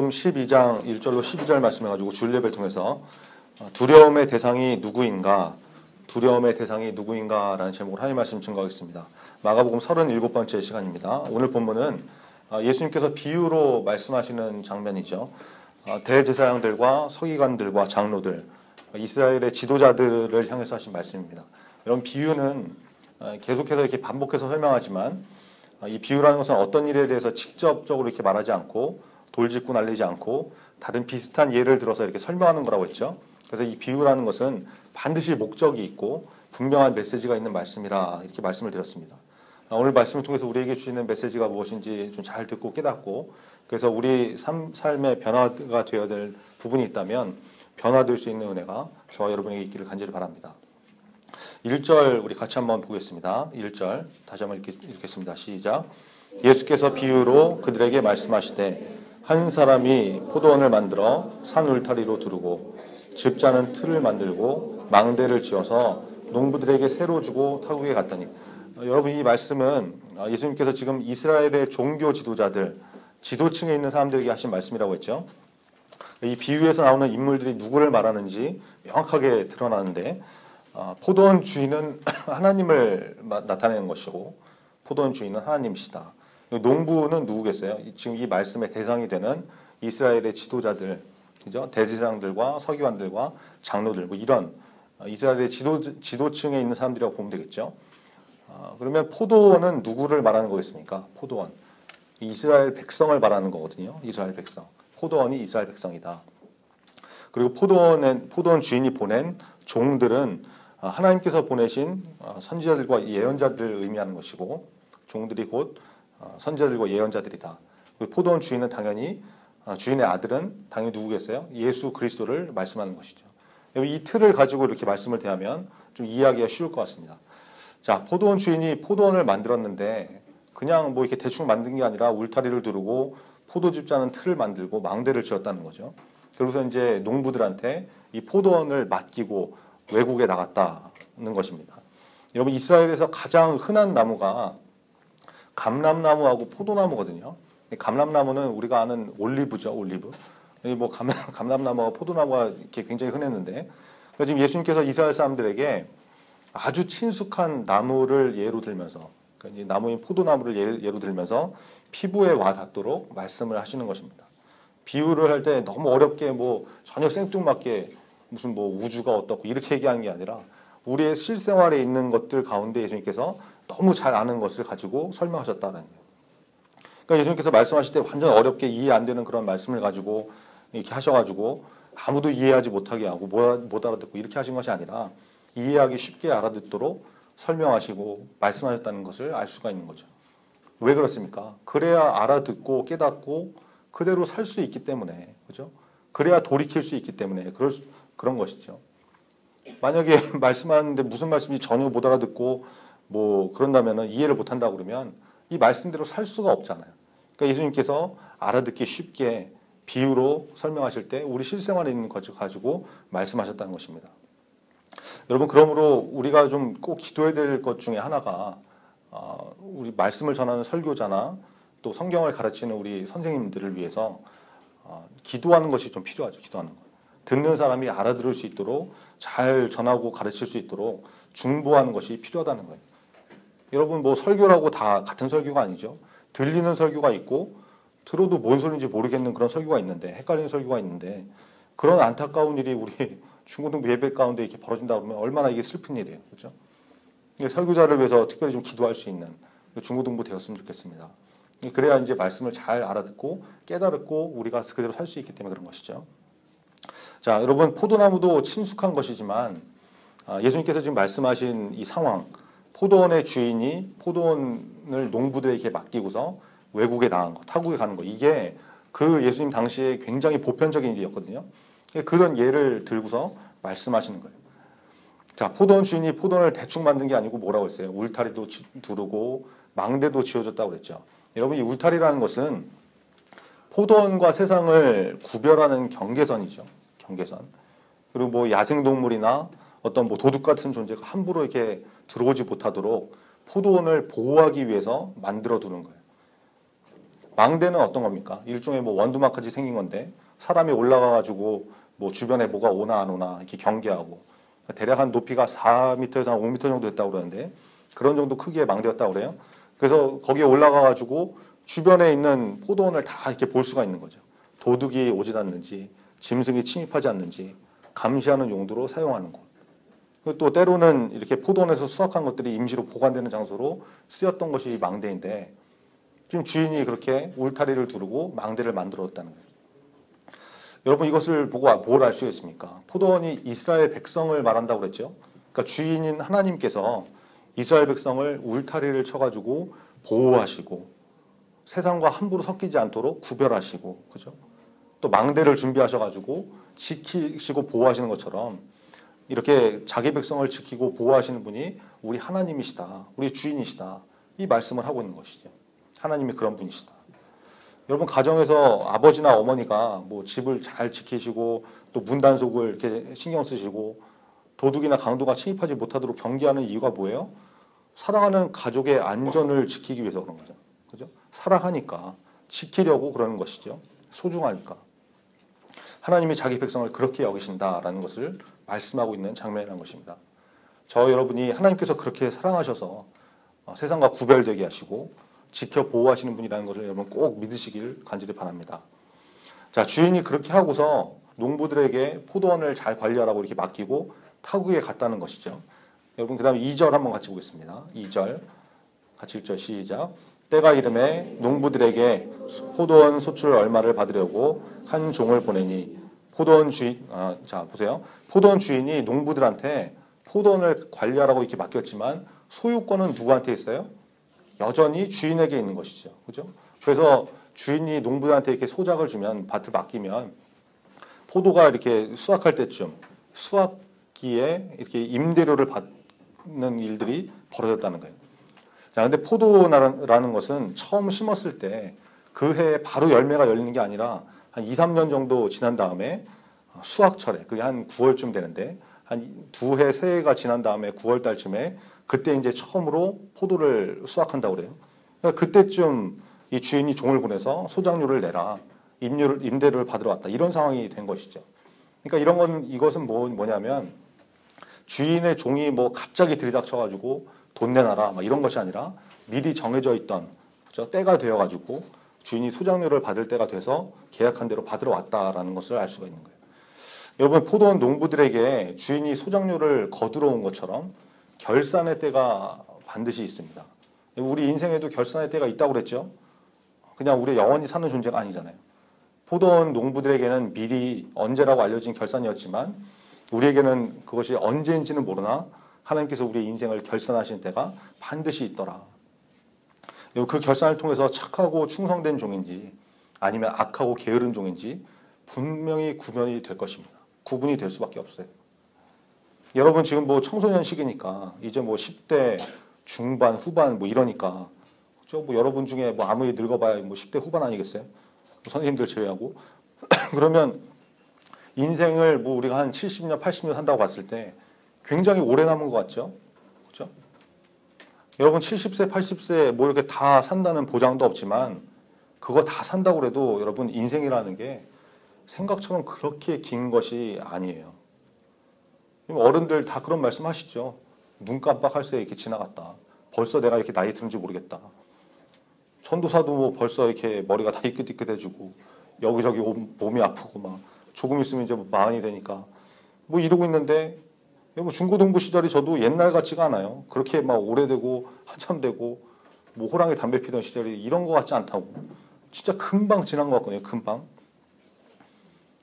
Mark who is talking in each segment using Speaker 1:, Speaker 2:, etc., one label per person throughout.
Speaker 1: 마가복음 12장 1절로 12절 말씀해가지고 주일예배를 통해서 두려움의 대상이 누구인가, 두려움의 대상이 누구인가라는 제목으로 하나님 말씀 증거하겠습니다. 마가복음 37번째 시간입니다. 오늘 본문은 예수님께서 비유로 말씀하시는 장면이죠. 대제사장들과 서기관들과 장로들, 이스라엘의 지도자들을 향해서 하신 말씀입니다. 이런 비유는 계속해서 이렇게 반복해서 설명하지만 이 비유라는 것은 어떤 일에 대해서 직접적으로 이렇게 말하지 않고 돌직구 날리지 않고 다른 비슷한 예를 들어서 이렇게 설명하는 거라고 했죠. 그래서 이 비유라는 것은 반드시 목적이 있고 분명한 메시지가 있는 말씀이라 이렇게 말씀을 드렸습니다. 오늘 말씀을 통해서 우리에게 주시는 메시지가 무엇인지 좀 잘 듣고 깨닫고 그래서 우리 삶의 변화가 되어야 될 부분이 있다면 변화될 수 있는 은혜가 저와 여러분에게 있기를 간절히 바랍니다. 1절 우리 같이 한번 보겠습니다. 1절 다시 한번 읽겠습니다. 시작. 예수께서 비유로 그들에게 말씀하시되 한 사람이 포도원을 만들어 산 울타리로 두르고 즙자는 틀을 만들고 망대를 지어서 농부들에게 새로 주고 타국에 갔더니 여러분 이 말씀은 예수님께서 지금 이스라엘의 종교 지도자들 지도층에 있는 사람들에게 하신 말씀이라고 했죠. 이 비유에서 나오는 인물들이 누구를 말하는지 명확하게 드러나는데 포도원 주인은 하나님을 나타내는 것이고 포도원 주인은 하나님이시다. 농부는 누구겠어요? 지금 이 말씀의 대상이 되는 이스라엘의 지도자들, 그죠? 대제사장들과 서기관들과 장로들, 뭐 이런 이스라엘의 지도층에 있는 사람들이라고 보면 되겠죠. 그러면 포도원은 누구를 말하는 거겠습니까? 포도원, 이스라엘 백성을 말하는 거거든요. 이스라엘 백성, 포도원이 이스라엘 백성이다. 그리고 포도원 주인이 보낸 종들은 하나님께서 보내신 선지자들과 예언자들을 의미하는 것이고 종들이 곧 선지자들과 예언자들이다. 포도원 주인은 당연히 주인의 아들은 당연히 누구겠어요? 예수 그리스도를 말씀하는 것이죠. 이 틀을 가지고 이렇게 말씀을 대하면 좀 이해하기가 쉬울 것 같습니다. 자, 포도원 주인이 포도원을 만들었는데 그냥 뭐 이렇게 대충 만든 게 아니라 울타리를 두르고 포도즙 짜는 틀을 만들고 망대를 지었다는 거죠. 그래서 이제 농부들한테 이 포도원을 맡기고 외국에 나갔다는 것입니다. 여러분 이스라엘에서 가장 흔한 나무가 감람나무하고 포도나무거든요. 감람나무는 우리가 아는 올리브죠, 올리브. 뭐 감람나무와 포도나무가 이렇게 굉장히 흔했는데, 그러니까 지금 예수님께서 이스라엘 사람들에게 아주 친숙한 나무를 예로 들면서, 그러니까 이 나무인 포도나무를 예로 들면서 피부에 와 닿도록 말씀을 하시는 것입니다. 비유를 할 때 너무 어렵게 뭐 전혀 생뚱맞게 무슨 뭐 우주가 어떻고 이렇게 얘기하는 게 아니라 우리의 실생활에 있는 것들 가운데 예수님께서 너무 잘 아는 것을 가지고 설명하셨다는 거예요. 그러니까 예수님께서 말씀하실 때 완전 어렵게 이해 안 되는 그런 말씀을 가지고 이렇게 하셔가지고 아무도 이해하지 못하게 하고 못 알아듣고 이렇게 하신 것이 아니라 이해하기 쉽게 알아듣도록 설명하시고 말씀하셨다는 것을 알 수가 있는 거죠. 왜 그렇습니까? 그래야 알아듣고 깨닫고 그대로 살 수 있기 때문에, 그죠? 그래야 돌이킬 수 있기 때문에 그런 것이죠. 만약에 말씀하는데 무슨 말씀인지 전혀 못 알아듣고 뭐 그런다면은 이해를 못 한다고 그러면 이 말씀대로 살 수가 없잖아요. 그러니까 예수님께서 알아듣기 쉽게 비유로 설명하실 때 우리 실생활에 있는 것을 가지고 말씀하셨다는 것입니다. 여러분 그러므로 우리가 좀 꼭 기도해야 될 것 중에 하나가 우리 말씀을 전하는 설교자나 또 성경을 가르치는 우리 선생님들을 위해서 기도하는 것이 좀 필요하죠. 기도하는 것. 듣는 사람이 알아들을 수 있도록 잘 전하고 가르칠 수 있도록 중보하는 것이 필요하다는 거예요. 여러분 뭐 설교라고 다 같은 설교가 아니죠. 들리는 설교가 있고 들어도 뭔 소리인지 모르겠는 그런 설교가 있는데 헷갈리는 설교가 있는데 그런 안타까운 일이 우리 중고등부 예배 가운데 이렇게 벌어진다 그러면 얼마나 이게 슬픈 일이에요. 그렇죠? 설교자를 위해서 특별히 좀 기도할 수 있는 중고등부 되었으면 좋겠습니다. 그래야 이제 말씀을 잘 알아듣고 깨달았고 우리가 그대로 살 수 있기 때문에 그런 것이죠. 자, 여러분 포도나무도 친숙한 것이지만 예수님께서 지금 말씀하신 이 상황, 포도원의 주인이 포도원을 농부들에게 맡기고서 외국에 나간 거, 타국에 가는 거, 이게 그 예수님 당시에 굉장히 보편적인 일이었거든요. 그런 예를 들고서 말씀하시는 거예요. 자, 포도원 주인이 포도원을 대충 만든 게 아니고 뭐라고 했어요? 울타리도 두르고 망대도 지어줬다고 그랬죠. 여러분 이 울타리라는 것은 포도원과 세상을 구별하는 경계선이죠. 경계선. 그리고 뭐 야생동물이나 어떤 뭐 도둑 같은 존재가 함부로 이렇게 들어오지 못하도록 포도원을 보호하기 위해서 만들어 두는 거예요. 망대는 어떤 겁니까? 일종의 뭐 원두막같이 생긴 건데 사람이 올라가가지고 뭐 주변에 뭐가 오나 안 오나 이렇게 경계하고 대략 한 높이가 4m에서 한 5m 정도 됐다고 그러는데 그런 정도 크기의 망대였다고 그래요. 그래서 거기에 올라가가지고 주변에 있는 포도원을 다 이렇게 볼 수가 있는 거죠. 도둑이 오진 않는지, 짐승이 침입하지 않는지 감시하는 용도로 사용하는 곳. 또 때로는 이렇게 포도원에서 수확한 것들이 임시로 보관되는 장소로 쓰였던 것이 이 망대인데 지금 주인이 그렇게 울타리를 두르고 망대를 만들었다는 거예요. 여러분 이것을 보고 뭘 알 수 있습니까? 포도원이 이스라엘 백성을 말한다고 그랬죠. 그러니까 주인인 하나님께서 이스라엘 백성을 울타리를 쳐가지고 보호하시고 세상과 함부로 섞이지 않도록 구별하시고, 그죠? 또 망대를 준비하셔가지고 지키시고 보호하시는 것처럼 이렇게 자기 백성을 지키고 보호하시는 분이 우리 하나님이시다, 우리 주인이시다 이 말씀을 하고 있는 것이죠. 하나님이 그런 분이시다. 여러분 가정에서 아버지나 어머니가 뭐 집을 잘 지키시고 또 문단속을 이렇게 신경 쓰시고 도둑이나 강도가 침입하지 못하도록 경계하는 이유가 뭐예요? 사랑하는 가족의 안전을 지키기 위해서 그런 거죠. 그죠? 사랑하니까 지키려고 그러는 것이죠. 소중하니까. 하나님이 자기 백성을 그렇게 여기신다라는 것을 말씀하고 있는 장면이라는 것입니다. 저 여러분이 하나님께서 그렇게 사랑하셔서 세상과 구별되게 하시고 지켜 보호하시는 분이라는 것을 여러분 꼭 믿으시길 간절히 바랍니다. 자, 주인이 그렇게 하고서 농부들에게 포도원을 잘 관리하라고 이렇게 맡기고 타국에 갔다는 것이죠. 여러분 그 다음에 2절 한번 같이 보겠습니다. 2절 같이 읽죠. 시작. 때가 이름에 농부들에게 포도원 소출 얼마를 받으려고 한 종을 보내니 포도원 주인 자 보세요. 포도원 주인이 농부들한테 포도원을 관리하라고 이렇게 맡겼지만 소유권은 누구한테 있어요? 여전히 주인에게 있는 것이죠. 그죠? 그래서 주인이 농부들한테 이렇게 소작을 주면 밭을 맡기면 포도가 이렇게 수확할 때쯤 수확기에 이렇게 임대료를 받는 일들이 벌어졌다는 거예요. 자, 근데 포도라는 것은 처음 심었을 때 그 해에 바로 열매가 열리는 게 아니라 한 2, 3년 정도 지난 다음에 수확철에 그게 한 9월쯤 되는데 한 2해, 3해가 지난 다음에 9월 달쯤에 그때 이제 처음으로 포도를 수확한다고 그래요. 그러니까 그때쯤 이 주인이 종을 보내서 소작료를 내라, 임대료를 받으러 왔다 이런 상황이 된 것이죠. 그러니까 이것은 뭐냐면 주인의 종이 뭐 갑자기 들이닥쳐가지고 돈 내놔라 막 이런 것이 아니라 미리 정해져 있던 그죠? 때가 되어가지고 주인이 소작료를 받을 때가 돼서 계약한 대로 받으러 왔다라는 것을 알 수가 있는 거예요. 여러분 포도원 농부들에게 주인이 소작료를 거두러 온 것처럼 결산의 때가 반드시 있습니다. 우리 인생에도 결산의 때가 있다고 그랬죠. 그냥 우리 영원히 사는 존재가 아니잖아요. 포도원 농부들에게는 미리 언제라고 알려진 결산이었지만 우리에게는 그것이 언제인지는 모르나 하나님께서 우리의 인생을 결산하시는 때가 반드시 있더라. 그 결산을 통해서 착하고 충성된 종인지 아니면 악하고 게으른 종인지 분명히 구분이 될 것입니다. 구분이 될 수밖에 없어요. 여러분 지금 뭐 청소년 시기니까 이제 뭐 10대 중반 후반 뭐 이러니까 그렇죠? 뭐 여러분 중에 뭐 아무리 늙어봐야 뭐 10대 후반 아니겠어요? 뭐 선생님들 제외하고 그러면 인생을 뭐 우리가 한 70년 80년 산다고 봤을 때 굉장히 오래 남은 것 같죠? 그렇죠? 여러분 70세 80세 뭐 이렇게 다 산다는 보장도 없지만 그거 다 산다고 해도 여러분 인생이라는 게 생각처럼 그렇게 긴 것이 아니에요. 어른들 다 그런 말씀 하시죠. 눈 깜빡할 새 이렇게 지나갔다. 벌써 내가 이렇게 나이 드는지 모르겠다. 전도사도 뭐 벌써 이렇게 머리가 다 희끗희끗해지고 여기저기 몸이 아프고 막 조금 있으면 이제 뭐 마흔이 되니까 뭐 이러고 있는데 중고등부 시절이 저도 옛날 같지가 않아요. 그렇게 막 오래되고 한참 되고 뭐 호랑이 담배 피던 시절이 이런 것 같지 않다고. 진짜 금방 지난 것 같거든요. 금방.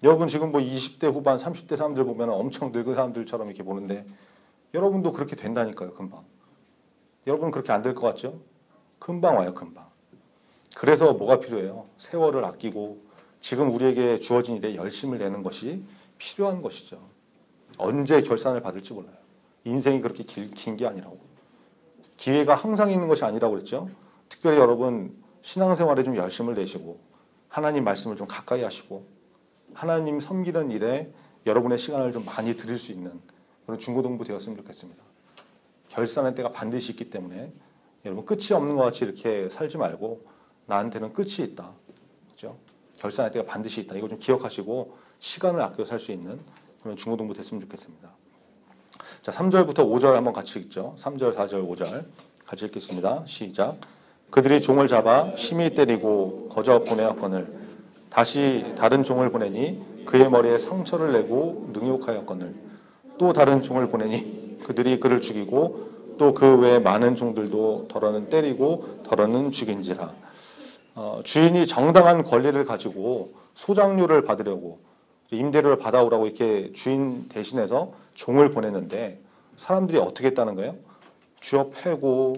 Speaker 1: 여러분 지금 뭐 20대 후반 30대 사람들 보면 엄청 늙은 사람들처럼 이렇게 보는데 여러분도 그렇게 된다니까요. 금방. 여러분 그렇게 안 될 것 같죠? 금방 와요. 금방. 그래서 뭐가 필요해요? 세월을 아끼고 지금 우리에게 주어진 일에 열심을 내는 것이 필요한 것이죠. 언제 결산을 받을지 몰라요. 인생이 그렇게 긴 게 아니라고. 기회가 항상 있는 것이 아니라고 그랬죠. 특별히 여러분 신앙생활에 좀 열심을 내시고 하나님 말씀을 좀 가까이 하시고 하나님 섬기는 일에 여러분의 시간을 좀 많이 드릴 수 있는 그런 중고등부 되었으면 좋겠습니다. 결산의 때가 반드시 있기 때문에 여러분 끝이 없는 것 같이 이렇게 살지 말고 나한테는 끝이 있다. 그죠? 결산할 때가 반드시 있다. 이거 좀 기억하시고 시간을 아껴 살 수 있는 그런 중고등부 됐으면 좋겠습니다. 자, 3절부터 5절 한번 같이 읽죠. 3절, 4절, 5절 같이 읽겠습니다. 시작. 그들이 종을 잡아 심히 때리고 거저 보내었거늘 다시 다른 종을 보내니 그의 머리에 상처를 내고 능욕하였거늘 또 다른 종을 보내니 그들이 그를 죽이고 또 그 외에 많은 종들도 더러는 때리고 더러는 죽인지라. 주인이 정당한 권리를 가지고 소장료를 받으려고 임대료를 받아오라고 이렇게 주인 대신해서 종을 보냈는데 사람들이 어떻게 했다는 거예요? 쥐어 패고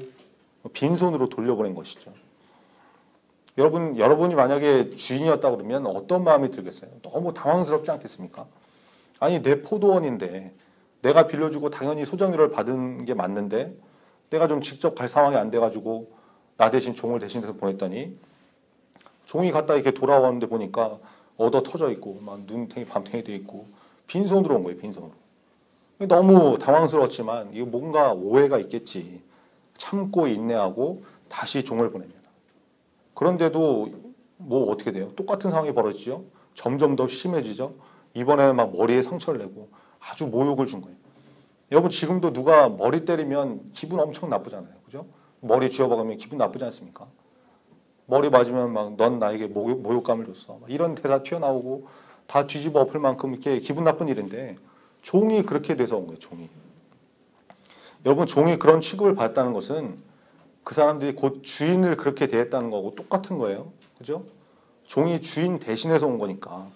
Speaker 1: 빈손으로 돌려보낸 것이죠. 여러분이 만약에 주인이었다 그러면 어떤 마음이 들겠어요? 너무 당황스럽지 않겠습니까? 아니 내 포도원인데 내가 빌려주고 당연히 소장료를 받은 게 맞는데 내가 좀 직접 갈 상황이 안 돼가지고 나 대신 종을 대신해서 보냈더니 종이 갔다 이렇게 돌아왔는데 보니까 얻어 터져 있고 막 눈탱이 밤탱이 돼 있고 빈손으로 온 거예요. 빈손으로. 너무 당황스러웠지만 이거 뭔가 오해가 있겠지. 참고 인내하고 다시 종을 보냅니다. 그런데도 뭐 어떻게 돼요? 똑같은 상황이 벌어지죠. 점점 더 심해지죠. 이번에는 막 머리에 상처를 내고 아주 모욕을 준 거예요. 여러분 지금도 누가 머리 때리면 기분 엄청 나쁘잖아요. 그죠? 머리 쥐어박으면 기분 나쁘지 않습니까? 머리 맞으면 막 넌 나에게 모욕감을 줬어. 이런 대사 튀어나오고 다 뒤집어 엎을 만큼 이렇게 기분 나쁜 일인데 종이 그렇게 돼서 온 거예요. 종이. 여러분 종이 그런 취급을 받았다는 것은 그 사람들이 곧 주인을 그렇게 대했다는 거고 똑같은 거예요. 그죠? 종이 주인 대신해서 온 거니까.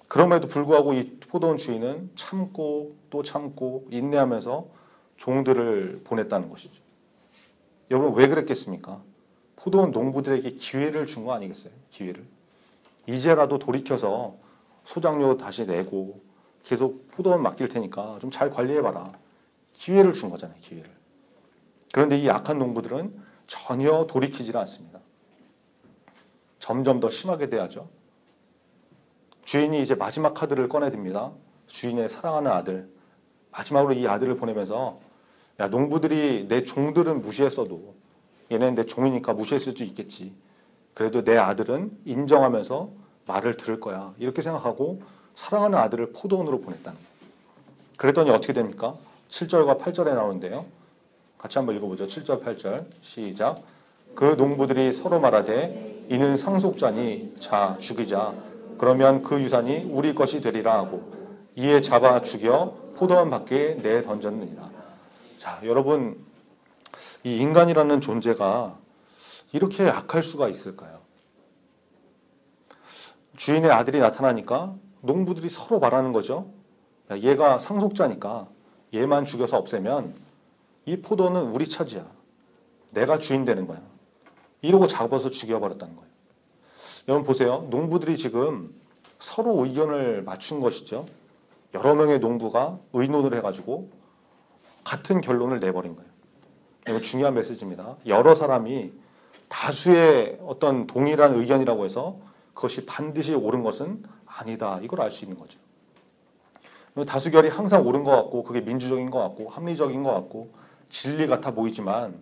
Speaker 1: 그럼에도 불구하고 이 포도원 주인은 참고 또 참고 인내하면서 종들을 보냈다는 것이죠. 여러분 왜 그랬겠습니까? 포도원 농부들에게 기회를 준 거 아니겠어요? 기회를. 이제라도 돌이켜서 소장료 다시 내고 계속 포도원 맡길 테니까 좀 잘 관리해봐라. 기회를 준 거잖아요. 기회를. 그런데 이 악한 농부들은 전혀 돌이키질 않습니다. 점점 더 심하게 돼야죠. 주인이 이제 마지막 카드를 꺼내듭니다. 주인의 사랑하는 아들. 마지막으로 이 아들을 보내면서 야 농부들이 내 종들은 무시했어도 얘네는 내 종이니까 무시했을 수 있겠지. 그래도 내 아들은 인정하면서 말을 들을 거야. 이렇게 생각하고 사랑하는 아들을 포도원으로 보냈다는 거예요. 그랬더니 어떻게 됩니까? 7절과 8절에 나오는데요. 같이 한번 읽어보죠. 7절, 8절 시작. 그 농부들이 서로 말하되 이는 상속자니 자 죽이자. 그러면 그 유산이 우리 것이 되리라 하고 이에 잡아 죽여 포도원 밖에 내던졌느니라. 자, 여러분 이 인간이라는 존재가 이렇게 악할 수가 있을까요? 주인의 아들이 나타나니까 농부들이 서로 말하는 거죠. 야, 얘가 상속자니까 얘만 죽여서 없애면 이 포도는 우리 차지야. 내가 주인 되는 거야. 이러고 잡아서 죽여버렸다는 거예요. 여러분 보세요. 농부들이 지금 서로 의견을 맞춘 것이죠. 여러 명의 농부가 의논을 해가지고 같은 결론을 내버린 거예요. 이거 중요한 메시지입니다. 여러 사람이 다수의 어떤 동일한 의견이라고 해서 그것이 반드시 옳은 것은 아니다. 이걸 알 수 있는 거죠. 다수결이 항상 옳은 것 같고 그게 민주적인 것 같고 합리적인 것 같고 진리 같아 보이지만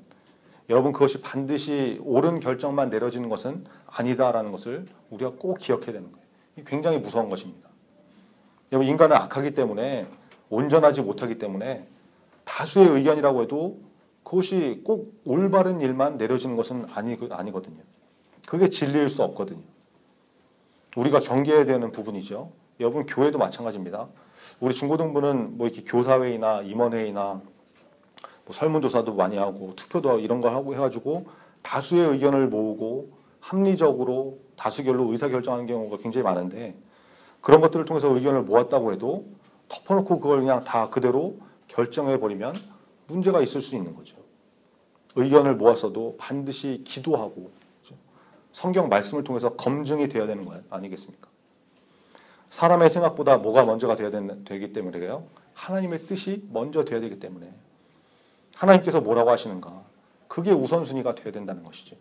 Speaker 1: 여러분 그것이 반드시 옳은 결정만 내려지는 것은 아니다라는 것을 우리가 꼭 기억해야 되는 거예요. 이게 굉장히 무서운 것입니다. 여러분 인간은 악하기 때문에 온전하지 못하기 때문에 다수의 의견이라고 해도 그것이 꼭 올바른 일만 내려지는 것은 아니거든요. 그게 진리일 수 없거든요. 우리가 경계해야 되는 부분이죠. 여러분 교회도 마찬가지입니다. 우리 중고등부는 뭐 이렇게 교사회의나 임원회의나 뭐 설문조사도 많이 하고 투표도 이런 거 하고 해가지고 다수의 의견을 모으고 합리적으로 다수결로 의사결정하는 경우가 굉장히 많은데 그런 것들을 통해서 의견을 모았다고 해도 덮어놓고 그걸 그냥 다 그대로 결정해버리면 문제가 있을 수 있는 거죠. 의견을 모았어도 반드시 기도하고 성경 말씀을 통해서 검증이 되어야 되는 거 아니겠습니까? 사람의 생각보다 뭐가 먼저가 되기 때문에 그래요. 하나님의 뜻이 먼저 되어야 되기 때문에 하나님께서 뭐라고 하시는가 그게 우선순위가 되어야 된다는 것이죠.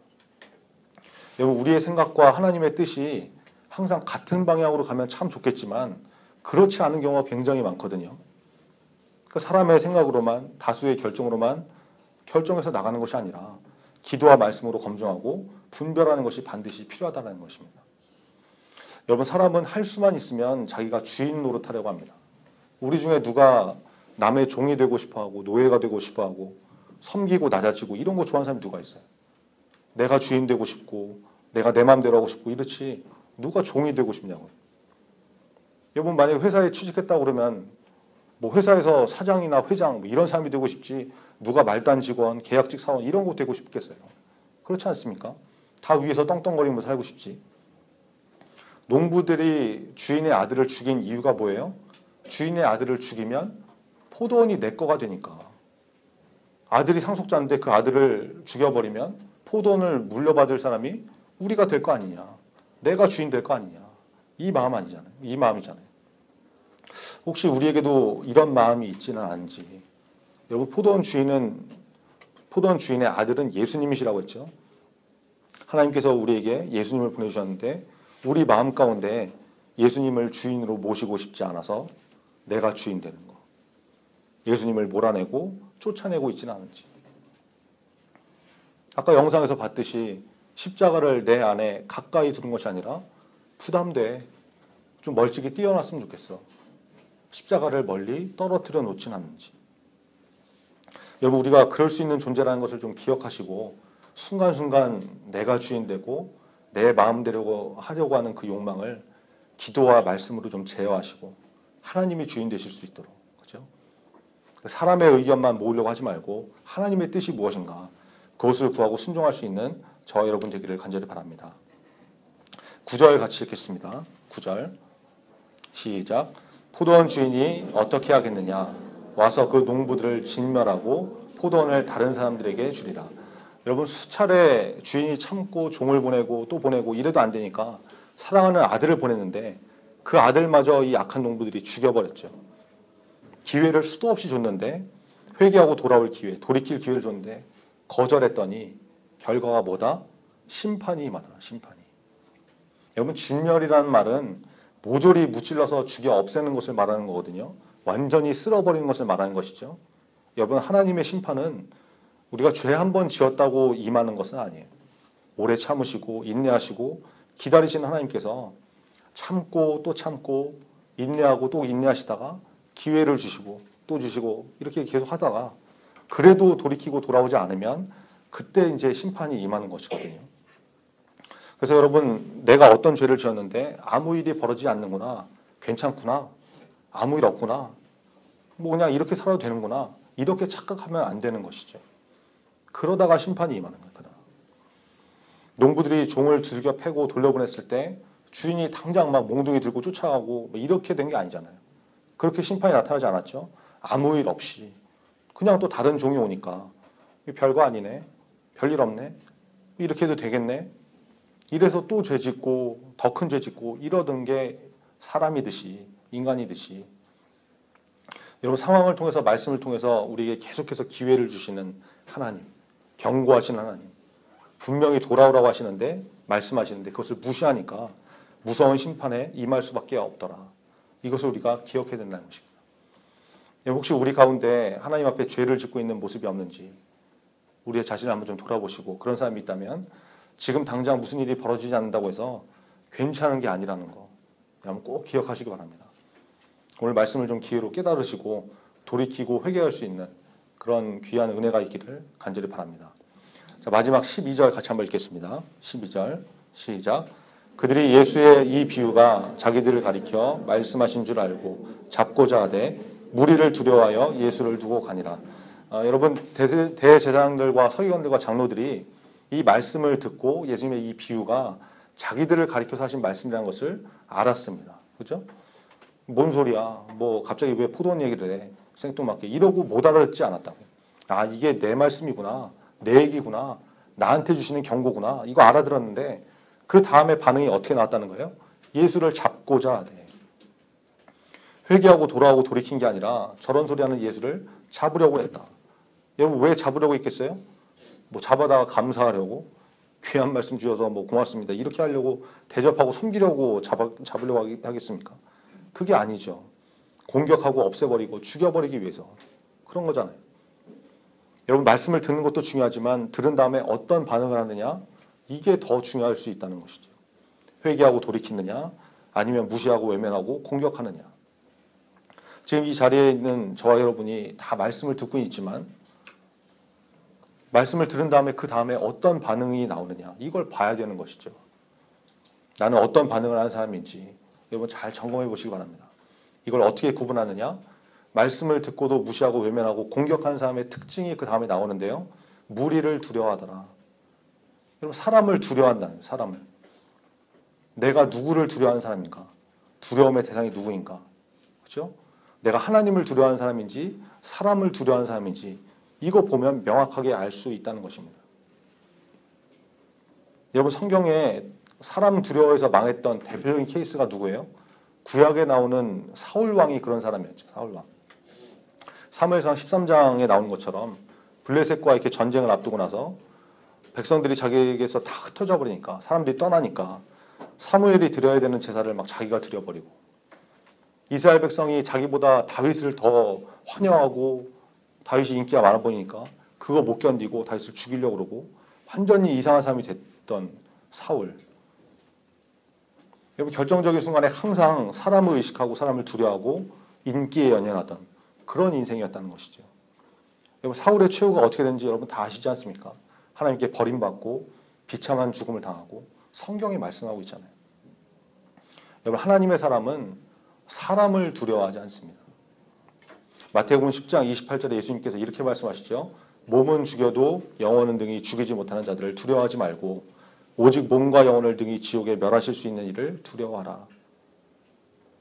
Speaker 1: 여러분 우리의 생각과 하나님의 뜻이 항상 같은 방향으로 가면 참 좋겠지만 그렇지 않은 경우가 굉장히 많거든요. 그 사람의 생각으로만 다수의 결정으로만 결정해서 나가는 것이 아니라 기도와 말씀으로 검증하고 분별하는 것이 반드시 필요하다는 것입니다. 여러분, 사람은 할 수만 있으면 자기가 주인 노릇하려고 합니다. 우리 중에 누가 남의 종이 되고 싶어하고 노예가 되고 싶어하고 섬기고 낮아지고 이런 거 좋아하는 사람이 누가 있어요? 내가 주인 되고 싶고 내가 내 마음대로 하고 싶고 이렇지 누가 종이 되고 싶냐고요. 여러분, 만약에 회사에 취직했다고 그러면 뭐 회사에서 사장이나 회장 뭐 이런 사람이 되고 싶지 누가 말단 직원, 계약직 사원 이런 거 되고 싶겠어요? 그렇지 않습니까? 다 위에서 떵떵거리면서 살고 싶지. 농부들이 주인의 아들을 죽인 이유가 뭐예요? 주인의 아들을 죽이면 포도원이 내 거가 되니까. 아들이 상속자인데 그 아들을 죽여버리면 포도원을 물려받을 사람이 우리가 될 거 아니냐. 내가 주인 될 거 아니냐. 이 마음 아니잖아요. 이 마음이잖아요. 혹시 우리에게도 이런 마음이 있지는 않은지. 여러분, 포도원 주인의 아들은 예수님이시라고 했죠. 하나님께서 우리에게 예수님을 보내주셨는데 우리 마음 가운데 예수님을 주인으로 모시고 싶지 않아서 내가 주인 되는 거. 예수님을 몰아내고 쫓아내고 있지는 않은지. 아까 영상에서 봤듯이 십자가를 내 안에 가까이 두는 것이 아니라 부담돼. 좀 멀찍이 띄워놨으면 좋겠어. 십자가를 멀리 떨어뜨려 놓진 않는지. 여러분, 우리가 그럴 수 있는 존재라는 것을 좀 기억하시고 순간순간 내가 주인 되고 내 마음대로 하려고 하는 그 욕망을 기도와 말씀으로 좀 제어하시고 하나님이 주인 되실 수 있도록, 그렇죠? 사람의 의견만 모으려고 하지 말고 하나님의 뜻이 무엇인가 그것을 구하고 순종할 수 있는 저와 여러분 되기를 간절히 바랍니다. 9절 같이 읽겠습니다. 9절 시작. 포도원 주인이 어떻게 하겠느냐? 와서 그 농부들을 진멸하고 포도원을 다른 사람들에게 주리라. 여러분, 수차례 주인이 참고 종을 보내고 또 보내고 이래도 안 되니까 사랑하는 아들을 보냈는데 그 아들마저 이 악한 농부들이 죽여버렸죠. 기회를 수도 없이 줬는데 회개하고 돌아올 기회, 돌이킬 기회를 줬는데 거절했더니 결과가 뭐다? 심판이 임하더라. 심판이. 여러분, 진멸이라는 말은 모조리 무찔러서 죽여 없애는 것을 말하는 거거든요. 완전히 쓸어버리는 것을 말하는 것이죠. 여러분, 하나님의 심판은 우리가 죄 한 번 지었다고 임하는 것은 아니에요. 오래 참으시고 인내하시고 기다리시는 하나님께서 참고 또 참고 인내하고 또 인내하시다가 기회를 주시고 또 주시고 이렇게 계속 하다가 그래도 돌이키고 돌아오지 않으면 그때 이제 심판이 임하는 것이거든요. 그래서 여러분, 내가 어떤 죄를 지었는데 아무 일이 벌어지지 않는구나, 괜찮구나, 아무 일 없구나, 뭐 그냥 이렇게 살아도 되는구나, 이렇게 착각하면 안 되는 것이죠. 그러다가 심판이 임하는 거예요. 농부들이 종을 즐겨 패고 돌려보냈을 때 주인이 당장 막 몽둥이 들고 쫓아가고 이렇게 된 게 아니잖아요. 그렇게 심판이 나타나지 않았죠. 아무 일 없이 그냥 또 다른 종이 오니까 별거 아니네, 별일 없네, 이렇게 해도 되겠네, 이래서 또 죄 짓고 더 큰 죄 짓고 이러던 게 사람이듯이, 인간이듯이. 여러분, 상황을 통해서, 말씀을 통해서 우리에게 계속해서 기회를 주시는 하나님, 경고하시는 하나님, 분명히 돌아오라고 하시는데 말씀하시는데 그것을 무시하니까 무서운 심판에 임할 수밖에 없더라. 이것을 우리가 기억해야 된다는 것입니다. 혹시 우리 가운데 하나님 앞에 죄를 짓고 있는 모습이 없는지 우리의 자신을 한번 좀 돌아보시고, 그런 사람이 있다면 지금 당장 무슨 일이 벌어지지 않는다고 해서 괜찮은 게 아니라는 거 한번 꼭 기억하시기 바랍니다. 오늘 말씀을 좀 기회로 깨달으시고 돌이키고 회개할 수 있는 그런 귀한 은혜가 있기를 간절히 바랍니다. 자, 마지막 12절 같이 한번 읽겠습니다. 12절 시작. 그들이 예수의 이 비유가 자기들을 가리켜 말씀하신 줄 알고 잡고자 하되 무리를 두려워하여 예수를 두고 가니라. 여러분, 대제사장들과 서기관들과 장로들이 이 말씀을 듣고 예수님의 이 비유가 자기들을 가리켜서 하신 말씀이라는 것을 알았습니다. 그렇죠? 뭔 소리야? 뭐 갑자기 왜 포도원 얘기를 해? 생뚱맞게 이러고 못 알아듣지 않았다고. 아, 이게 내 말씀이구나, 내 얘기구나, 나한테 주시는 경고구나, 이거 알아들었는데 그 다음에 반응이 어떻게 나왔다는 거예요? 예수를 잡고자 하되. 회개하고 돌아오고 돌이킨 게 아니라 저런 소리 하는 예수를 잡으려고 했다. 여러분, 왜 잡으려고 했겠어요? 뭐 잡아다가 감사하려고, 귀한 말씀 주셔서 뭐 고맙습니다, 이렇게 하려고, 대접하고 섬기려고 잡으려고 하겠습니까? 그게 아니죠. 공격하고 없애버리고 죽여버리기 위해서 그런 거잖아요. 여러분, 말씀을 듣는 것도 중요하지만 들은 다음에 어떤 반응을 하느냐, 이게 더 중요할 수 있다는 것이죠. 회개하고 돌이키느냐 아니면 무시하고 외면하고 공격하느냐. 지금 이 자리에 있는 저와 여러분이 다 말씀을 듣고 있지만 말씀을 들은 다음에 그 다음에 어떤 반응이 나오느냐 이걸 봐야 되는 것이죠. 나는 어떤 반응을 하는 사람인지 여러분 잘 점검해 보시기 바랍니다. 이걸 어떻게 구분하느냐? 말씀을 듣고도 무시하고 외면하고 공격하는 사람의 특징이 그 다음에 나오는데요. 무리를 두려워하더라. 여러분 사람을 두려워한다는 사람을. 내가 누구를 두려워하는 사람인가? 두려움의 대상이 누구인가? 그렇죠? 내가 하나님을 두려워하는 사람인지 사람을 두려워하는 사람인지 이거 보면 명확하게 알 수 있다는 것입니다. 여러분 성경에 사람 두려워해서 망했던 대표적인 케이스가 누구예요? 구약에 나오는 사울 왕이 그런 사람이었죠. 사울 왕. 사무엘상 13장에 나오는 것처럼 블레셋과 이렇게 전쟁을 앞두고 나서 백성들이 자기에게서 다 흩어져 버리니까 사람들이 떠나니까 사무엘이 드려야 되는 제사를 막 자기가 드려버리고 이스라엘 백성이 자기보다 다윗을 더 환영하고 다윗이 인기가 많아 보이니까 그거 못 견디고 다윗을 죽이려고 그러고 완전히 이상한 사람이 됐던 사울. 여러분 결정적인 순간에 항상 사람을 의식하고 사람을 두려워하고 인기에 연연하던 그런 인생이었다는 것이죠. 여러분 사울의 최후가 어떻게 되는지 여러분 다 아시지 않습니까? 하나님께 버림받고 비참한 죽음을 당하고 성경이 말씀하고 있잖아요. 여러분 하나님의 사람은 사람을 두려워하지 않습니다. 마태복음 10장 28절에 예수님께서 이렇게 말씀하시죠. 몸은 죽여도 영혼은 등이 죽이지 못하는 자들을 두려워하지 말고 오직 몸과 영혼을 등이 지옥에 멸하실 수 있는 일을 두려워하라.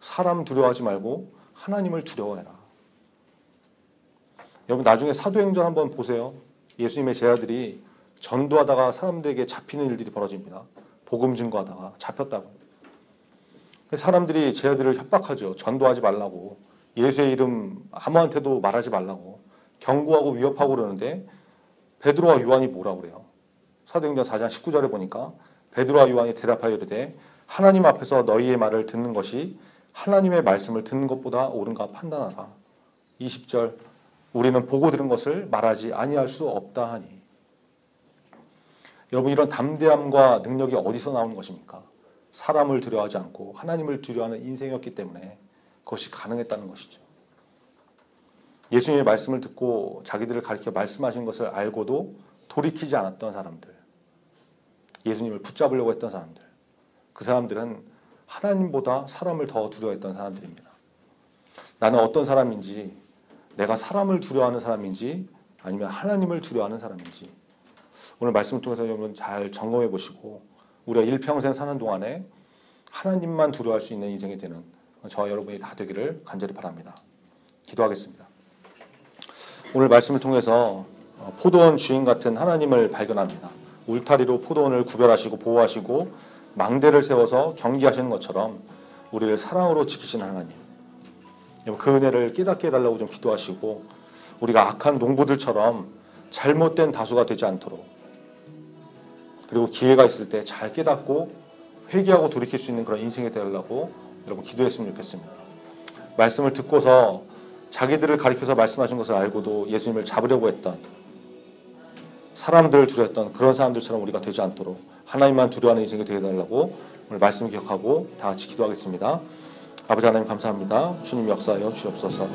Speaker 1: 사람 두려워하지 말고 하나님을 두려워해라. 여러분 나중에 사도행전 한번 보세요. 예수님의 제자들이 전도하다가 사람들에게 잡히는 일들이 벌어집니다. 복음 증거하다가 잡혔다고. 사람들이 제자들을 협박하죠. 전도하지 말라고. 예수의 이름 아무한테도 말하지 말라고. 경고하고 위협하고 그러는데 베드로와 요한이 뭐라고 그래요? 사도행전 4장 19절에 보니까 베드로와 요한이 대답하여 이르되 하나님 앞에서 너희의 말을 듣는 것이 하나님의 말씀을 듣는 것보다 옳은가 판단하라. 20절 우리는 보고 들은 것을 말하지 아니할 수 없다 하니. 여러분 이런 담대함과 능력이 어디서 나오는 것입니까? 사람을 두려워하지 않고 하나님을 두려워하는 인생이었기 때문에 그것이 가능했다는 것이죠. 예수님의 말씀을 듣고 자기들을 가리켜 말씀하신 것을 알고도 돌이키지 않았던 사람들, 예수님을 붙잡으려고 했던 사람들, 그 사람들은 하나님보다 사람을 더 두려워했던 사람들입니다. 나는 어떤 사람인지, 내가 사람을 두려워하는 사람인지 아니면 하나님을 두려워하는 사람인지 오늘 말씀을 통해서 여러분 잘 점검해 보시고 우리가 일평생 사는 동안에 하나님만 두려워할 수 있는 인생이 되는 저와 여러분이 다 되기를 간절히 바랍니다. 기도하겠습니다. 오늘 말씀을 통해서 포도원 주인 같은 하나님을 발견합니다. 울타리로 포도원을 구별하시고 보호하시고 망대를 세워서 경계하시는 것처럼 우리를 사랑으로 지키시는 하나님, 그 은혜를 깨닫게 해달라고 좀 기도하시고 우리가 악한 농부들처럼 잘못된 다수가 되지 않도록, 그리고 기회가 있을 때 잘 깨닫고 회개하고 돌이킬 수 있는 그런 인생이 되려고 여러분 기도했으면 좋겠습니다. 말씀을 듣고서 자기들을 가리켜서 말씀하신 것을 알고도 예수님을 잡으려고 했던, 사람들을 두려워했던 그런 사람들처럼 우리가 되지 않도록 하나님만 두려워하는 인생이 되게 해달라고 오늘 말씀을 기억하고 다 같이 기도하겠습니다. 아버지 하나님 감사합니다. 주님 역사하여 주옵소서.